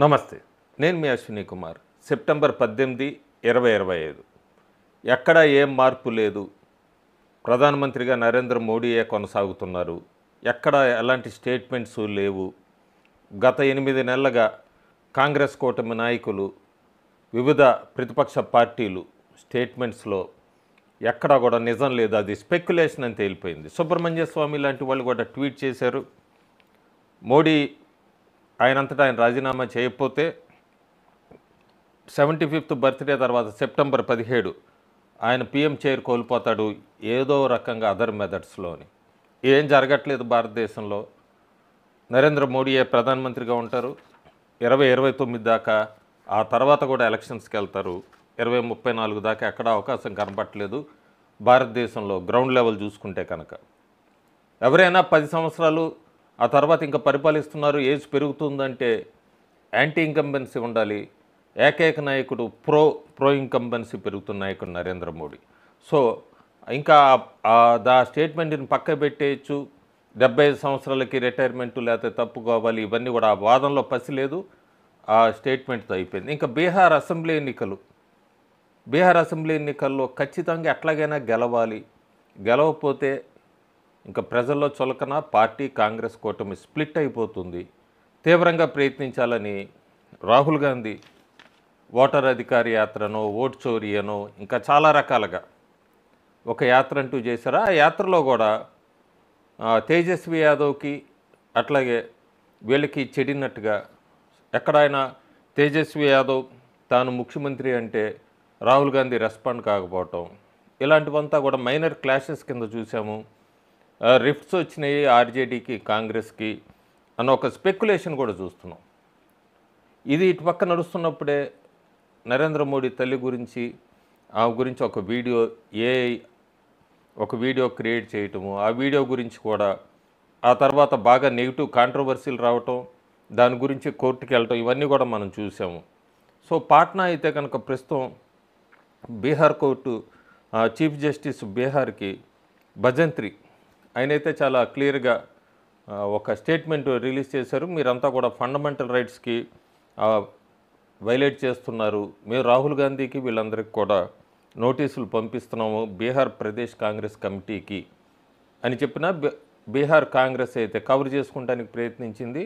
నమస్తే. నేను మీ అశ్విని కుమార్. సెప్టెంబర్ 18, 2025 ఎక్కడ ఏం మార్పు లేదు. ప్రధానమంత్రిగా నరేంద్ర మోడీయే కొనసాగుతున్నారు. ఎక్కడ ఎలాంటి స్టేట్మెంట్స్ లేవు. గత 8 నెలలుగా కాంగ్రెస్ కూటమి నాయకులు, వివిధ ప్రతిపక్ష పార్టీలు స్టేట్మెంట్స్లో ఎక్కడా కూడా నిజం లేదు. అది స్పెక్యులేషన్ అని తేలిపోయింది. సుబ్రహ్మణ్య స్వామి లాంటి వాళ్ళు కూడా ట్వీట్ చేశారు. మోడీ ఆయనంతటా ఆయన రాజీనామా చేయకపోతే 75th బర్త్డే తర్వాత సెప్టెంబర్ 17 ఆయన పీఎం చైర్ కోల్పోతాడు ఏదో రకంగా అదర్ మెథడ్స్లోని. ఏం జరగట్లేదు భారతదేశంలో. నరేంద్ర మోడీయే ప్రధానమంత్రిగా ఉంటారు 2029 దాకా. ఆ తర్వాత కూడా ఎలక్షన్స్కి వెళ్తారు. 2034 దాకా ఎక్కడ అవకాశం కనపట్లేదు భారతదేశంలో గ్రౌండ్ లెవెల్ చూసుకుంటే కనుక. ఎవరైనా 10 సంవత్సరాలు ఆ తర్వాత ఇంకా పరిపాలిస్తున్నారు, ఏజ్ పెరుగుతుందంటే యాంటీ ఇంకంబెన్సీ ఉండాలి. ఏకైక నాయకుడు ప్రో ఇంకంబెన్సీ పెరుగుతున్న నాయకుడు నరేంద్ర మోడీ. సో ఇంకా దా స్టేట్మెంట్ని పక్క పెట్టేయచ్చు. 75 సంవత్సరాలకి రిటైర్మెంట్ లేకపోతే తప్పుకోవాలి, ఇవన్నీ కూడా ఆ వాదనలో పసి లేదు. ఆ స్టేట్మెంట్తో అయిపోయింది. ఇంకా బీహార్ అసెంబ్లీ ఎన్నికల్లో ఖచ్చితంగా ఎట్లాగైనా గెలవాలి. గెలవకపోతే ఇంకా ప్రజల్లో చులకన, పార్టీ కాంగ్రెస్ కూటమి స్ప్లిట్ అయిపోతుంది. తీవ్రంగా ప్రయత్నించాలని రాహుల్ గాంధీ ఓటర్ అధికారి యాత్రనో, ఓట్ చోరీయనో ఇంకా చాలా రకాలుగా ఒక యాత్ర అంటూ చేశారు. ఆ యాత్రలో కూడా తేజస్వి యాదవ్కి అట్లాగే వీళ్ళకి చెడినట్టుగా ఎక్కడైనా తేజస్వి యాదవ్ తాను ముఖ్యమంత్రి అంటే రాహుల్ గాంధీ రెస్పాండ్ కాకపోవటం, ఇలాంటివంతా కూడా మైనర్ క్లాషెస్ కింద చూసాము. రిఫ్ట్స్ వచ్చినాయి ఆర్జేడీకి కాంగ్రెస్కి అన్న ఒక స్పెక్యులేషన్ కూడా చూస్తున్నాం. ఇది ఇటుపక్క నడుస్తున్నప్పుడే నరేంద్ర మోడీ తల్లి గురించి ఆమె గురించి ఒక వీడియో క్రియేట్ చేయటము, ఆ వీడియో గురించి కూడా ఆ తర్వాత బాగా నెగిటివ్ కాంట్రవర్సీలు రావటం, దాని గురించి కోర్టుకి వెళ్ళటం, ఇవన్నీ కూడా మనం చూసాము. సో పాట్నా అయితే కనుక ప్రస్తుతం బీహార్ కోర్టు చీఫ్ జస్టిస్ బీహార్కి భజంత్రి ఆయనైతే చాలా క్లియర్గా ఒక స్టేట్మెంట్ రిలీజ్ చేశారు. మీరంతా కూడా ఫండమెంటల్ రైట్స్కి వైలేట్ చేస్తున్నారు. మేము రాహుల్ గాంధీకి వీళ్ళందరికీ కూడా నోటీసులు పంపిస్తున్నాము బీహార్ ప్రదేశ్ కాంగ్రెస్ కమిటీకి అని చెప్పిన బీహార్ కాంగ్రెస్ అయితే కవర్ చేసుకోవడానికి ప్రయత్నించింది.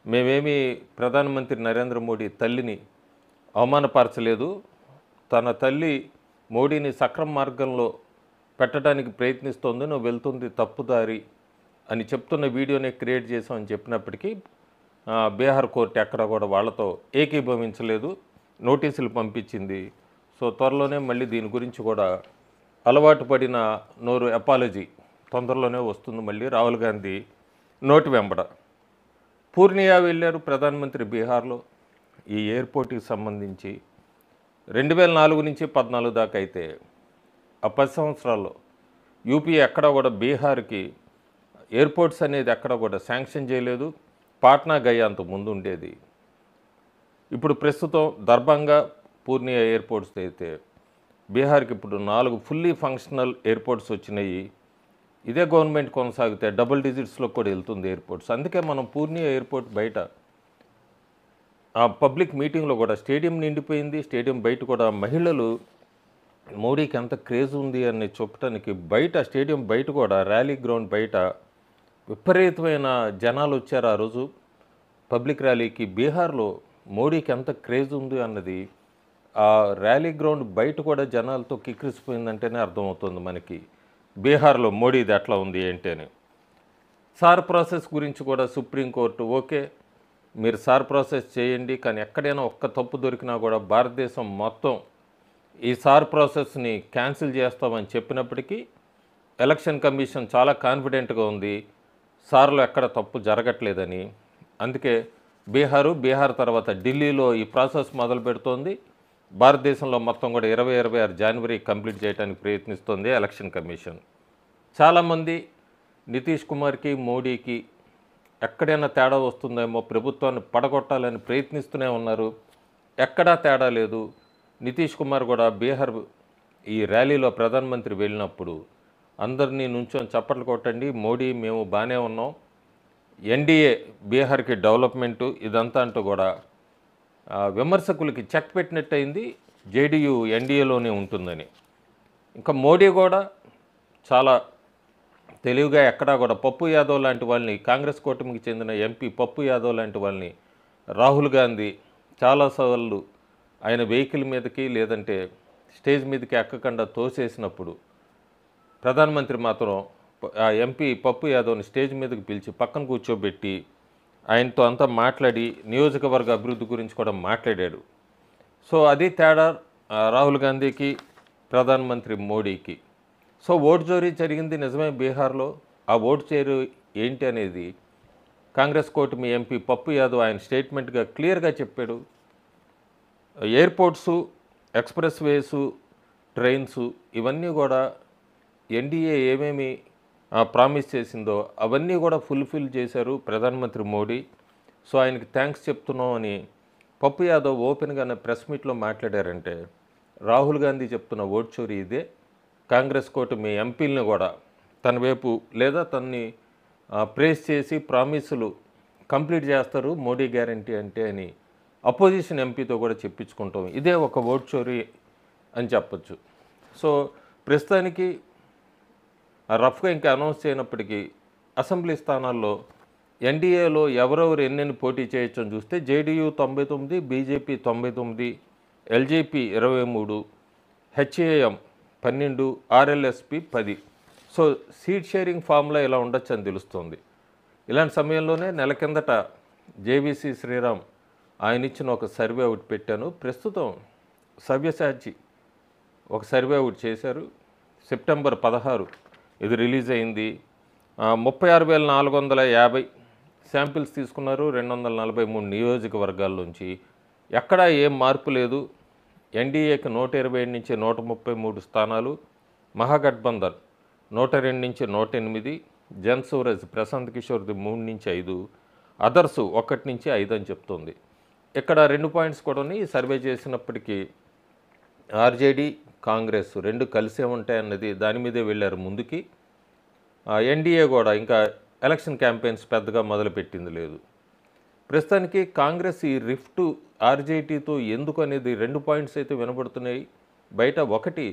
మేమేమి ప్రధానమంత్రి నరేంద్ర మోడీ తల్లిని అవమానపరచలేదు. తన తల్లి మోడీని సక్రమ మార్గంలో పెట్టడానికి ప్రయత్నిస్తోంది, నువ్వు వెళ్తుంది తప్పుదారి అని చెప్తున్న వీడియోనే క్రియేట్ చేసామని చెప్పినప్పటికీ బీహార్ కోర్టు ఎక్కడ కూడా వాళ్ళతో ఏకీభవించలేదు, నోటీసులు పంపించింది. సో త్వరలోనే మళ్ళీ దీని గురించి కూడా అలవాటు పడిన నోరు అపాలజీ తొందరలోనే వస్తుంది మళ్ళీ రాహుల్ గాంధీ నోటి వెంబడ. పూర్ణియా వెళ్ళారు ప్రధానమంత్రి బీహార్లో ఈ ఎయిర్పోర్ట్కి సంబంధించి. 2004 నుంచి 2014 దాకా అయితే ఆ 10 సంవత్సరాల్లో యూపీ ఎక్కడ కూడా బీహార్కి ఎయిర్పోర్ట్స్ అనేది ఎక్కడ కూడా శాంక్షన్ చేయలేదు. పాట్నా గయా అంత ముందు ఉండేది. ఇప్పుడు ప్రస్తుతం దర్భంగా పూర్ణియా ఎయిర్పోర్ట్స్ అయితే బీహార్కి ఇప్పుడు 4 ఫుల్లీ ఫంక్షనల్ ఎయిర్పోర్ట్స్ వచ్చినాయి. ఇదే గవర్నమెంట్ కొనసాగితే డబుల్ డిజిట్స్లో కూడా వెళ్తుంది ఎయిర్పోర్ట్స్. అందుకే మనం పూర్ణియా ఎయిర్పోర్ట్ బయట ఆ పబ్లిక్ మీటింగ్లో కూడా స్టేడియం నిండిపోయింది. స్టేడియం బయట కూడా మహిళలు మోడీకి ఎంత క్రేజ్ ఉంది అని చెప్పడానికి బయట స్టేడియం బయట కూడా ర్యాలీ గ్రౌండ్ బయట విపరీతమైన జనాలు వచ్చారు ఆ రోజు పబ్లిక్ ర్యాలీకి. బీహార్లో మోడీకి ఎంత క్రేజ్ ఉంది అన్నది ఆ ర్యాలీ గ్రౌండ్ బయట కూడా జనాలతో కిక్కిరిసిపోయిందంటేనే అర్థమవుతుంది మనకి బీహార్లో మోడీది ఎట్లా ఉంది ఏంటి అని. సార్ ప్రాసెస్ గురించి కూడా సుప్రీంకోర్టు ఓకే, మీరు సార్ ప్రాసెస్ చేయండి, కానీ ఎక్కడైనా ఒక్క తప్పు దొరికినా కూడా భారతదేశం మొత్తం ఈ సార్ ప్రాసెస్ని క్యాన్సిల్ చేస్తామని చెప్పినప్పటికీ ఎలక్షన్ కమిషన్ చాలా కాన్ఫిడెంట్గా ఉంది సార్లో ఎక్కడ తప్పు జరగట్లేదని. అందుకే బీహార్ తర్వాత ఢిల్లీలో ఈ ప్రాసెస్ మొదలు పెడుతోంది. భారతదేశంలో మొత్తం కూడా 2026 జనవరి కంప్లీట్ చేయడానికి ప్రయత్నిస్తోంది ఎలక్షన్ కమిషన్. చాలామంది నితీష్ కుమార్కి మోడీకి ఎక్కడైనా తేడా వస్తుందేమో, ప్రభుత్వాన్ని పడగొట్టాలని ప్రయత్నిస్తూనే ఉన్నారు. ఎక్కడా తేడా లేదు. నితీష్ కుమార్ కూడా బీహార్ ఈ ర్యాలీలో ప్రధానమంత్రి వెళ్ళినప్పుడు అందరినీ నుంచొని చప్పట్లు కొట్టండి, మోడీ మేము బాగానే ఉన్నాం, ఎన్డీఏ బీహార్కి డెవలప్మెంటు ఇదంతా అంటూ కూడా విమర్శకులకి చెక్ పెట్టినట్టయింది. జేడీయూ ఎన్డీఏలోనే ఉంటుందని. ఇంకా మోడీ కూడా చాలా తెలివిగా ఎక్కడా కూడా పప్పు యాదవ్ లాంటి వాళ్ళని, కాంగ్రెస్ కూటమికి చెందిన ఎంపీ పప్పు యాదవ్ లాంటి వాళ్ళని రాహుల్ గాంధీ చాలాసార్లు ఆయన వెహికల్ మీదకి లేదంటే స్టేజ్ మీదకి ఎక్కకుండా తోసేసినప్పుడు ప్రధానమంత్రి మాత్రం ఆ ఎంపీ పప్పు యాదవ్ని స్టేజ్ మీదకి పిలిచి పక్కన కూర్చోబెట్టి ఆయనతో అంతా మాట్లాడి నియోజకవర్గ అభివృద్ధి గురించి కూడా మాట్లాడాడు. సో అది తేడా రాహుల్ గాంధీకి, ప్రధానమంత్రి మోడీకి. సో ఓటు చోరీ జరిగింది నిజమే బీహార్లో. ఆ ఓటు చోరీ ఏంటి అనేది కాంగ్రెస్ కూటమి ఎంపీ పప్పు యాదవ్ ఆయన స్టేట్మెంట్గా క్లియర్గా చెప్పాడు. ఎయిర్పోర్ట్సు, ఎక్స్ప్రెస్ వేసు, ట్రైన్సు ఇవన్నీ కూడా ఎన్డీఏ ఏమేమి ప్రామిస్ చేసిందో అవన్నీ కూడా ఫుల్ఫిల్ చేశారు ప్రధానమంత్రి మోడీ. సో ఆయనకి థ్యాంక్స్ చెప్తున్నాం అని పప్పు యాదవ్ ఓపెన్గానే ప్రెస్ మీట్లో మాట్లాడారంటే రాహుల్ గాంధీ చెప్తున్న ఓటు చోరీ ఇదే. కాంగ్రెస్ కూటమి ఎంపీలను కూడా తన వైపు లేదా తన్ని ప్రేస్ చేసి ప్రామిసులు కంప్లీట్ చేస్తారు మోడీ గ్యారంటీ అంటే అని అపోజిషన్ ఎంపీతో కూడా చెప్పించుకుంటాం. ఇదే ఒక ఓటు చోరీ అని చెప్పచ్చు. సో ప్రస్తుతానికి రఫ్గా ఇంకా అనౌన్స్ చేయనప్పటికీ అసెంబ్లీ స్థానాల్లో ఎన్డీఏలో ఎవరెవరు ఎన్నెన్ని పోటీ చేయొచ్చు అని చూస్తే JDU 99, BJP 99, LJP 23, HAM 12, ఆర్ఎల్ఎస్పి 10. So seat sharing formula ఇలా ఉండొచ్చు అని తెలుస్తుంది. ఇలాంటి సమయంలోనే నెల కిందట జేవీసీ శ్రీరామ్ ఆయన ఇచ్చిన ఒక సర్వే ఒకటి పెట్టాను. ప్రస్తుతం సవ్యసాచి ఒక సర్వే ఒకటి చేశారు. సెప్టెంబర్ 16 ఇది రిలీజ్ అయింది. 36,450 శాంపిల్స్ తీసుకున్నారు 243 నియోజకవర్గాల్లోంచి. ఎక్కడా ఏం మార్పు లేదు. ఎన్డీఏకి 127 నుంచి 133 స్థానాలు, మహాగఠబంధన్ 102 నుంచి 108, జన్సూరజ్ ప్రశాంత్ కిషోర్ది 3 నుంచి 5, అదర్స్ 1 నుంచి 5 అని చెప్తుంది. ఇక్కడ 2 పాయింట్స్ కూడా ఈ సర్వే చేసినప్పటికీ ఆర్జేడీ, కాంగ్రెస్ 2 కలిసే ఉంటాయన్నది దాని మీదే వెళ్ళారు ముందుకి. ఎన్డీఏ కూడా ఇంకా ఎలక్షన్ క్యాంపెయిన్స్ పెద్దగా మొదలుపెట్టింది లేదు. ప్రస్తుతానికి కాంగ్రెస్ ఈ రిఫ్ట్ ఆర్జేడీతో ఎందుకు అనేది 2 పాయింట్స్ అయితే వినబడుతున్నాయి బయట. ఒకటి,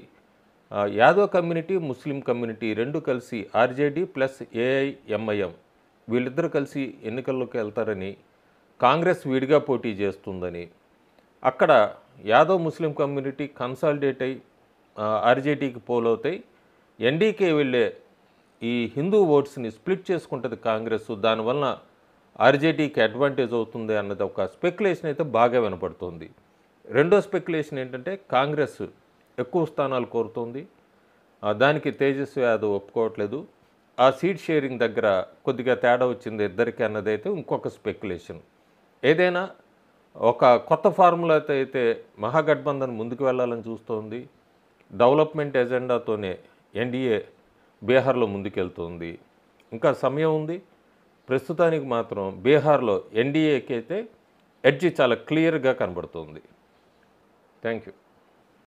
యాదవ్ కమ్యూనిటీ, ముస్లిం కమ్యూనిటీ 2 కలిసి ఆర్జేడీ ప్లస్ ఏఐఎంఐఎం వీళ్ళిద్దరూ కలిసి ఎన్నికల్లోకి వెళ్తారని, కాంగ్రెస్ విడిగా పోటీ చేస్తుందని, అక్కడ యాదవ్ ముస్లిం కమ్యూనిటీ కన్సాలిడేట్ అయి ఆర్జేడీకి పోలవుతాయి, ఎన్డీకే వెళ్ళే ఈ హిందూ ఓట్స్ని స్ప్లిట్ చేసుకుంటుంది కాంగ్రెస్, దానివల్ల ఆర్జేడీకి అడ్వాంటేజ్ అవుతుంది అన్నది ఒక స్పెక్యులేషన్ అయితే బాగా వినపడుతుంది. రెండో స్పెక్యులేషన్ ఏంటంటే కాంగ్రెస్ ఎక్కువ స్థానాలు కోరుతుంది, దానికి తేజస్వి యాదవ్ ఒప్పుకోవట్లేదు, ఆ సీట్ షేరింగ్ దగ్గర కొద్దిగా తేడా వచ్చింది ఇద్దరికి అన్నది అయితే ఇంకొక స్పెక్యులేషన్. ఏదైనా ఒక కొత్త ఫార్ములాతో అయితే మహాగఠబంధన్ ముందుకు వెళ్ళాలని చూస్తోంది. డెవలప్మెంట్ ఎజెండాతోనే ఎన్డీఏ బీహార్లో ముందుకెళ్తుంది. ఇంకా సమయం ఉంది. ప్రస్తుతానికి మాత్రం బీహార్లో ఎన్డీఏకి అయితే ఎడ్జి చాలా క్లియర్గా కనబడుతుంది. Thank you.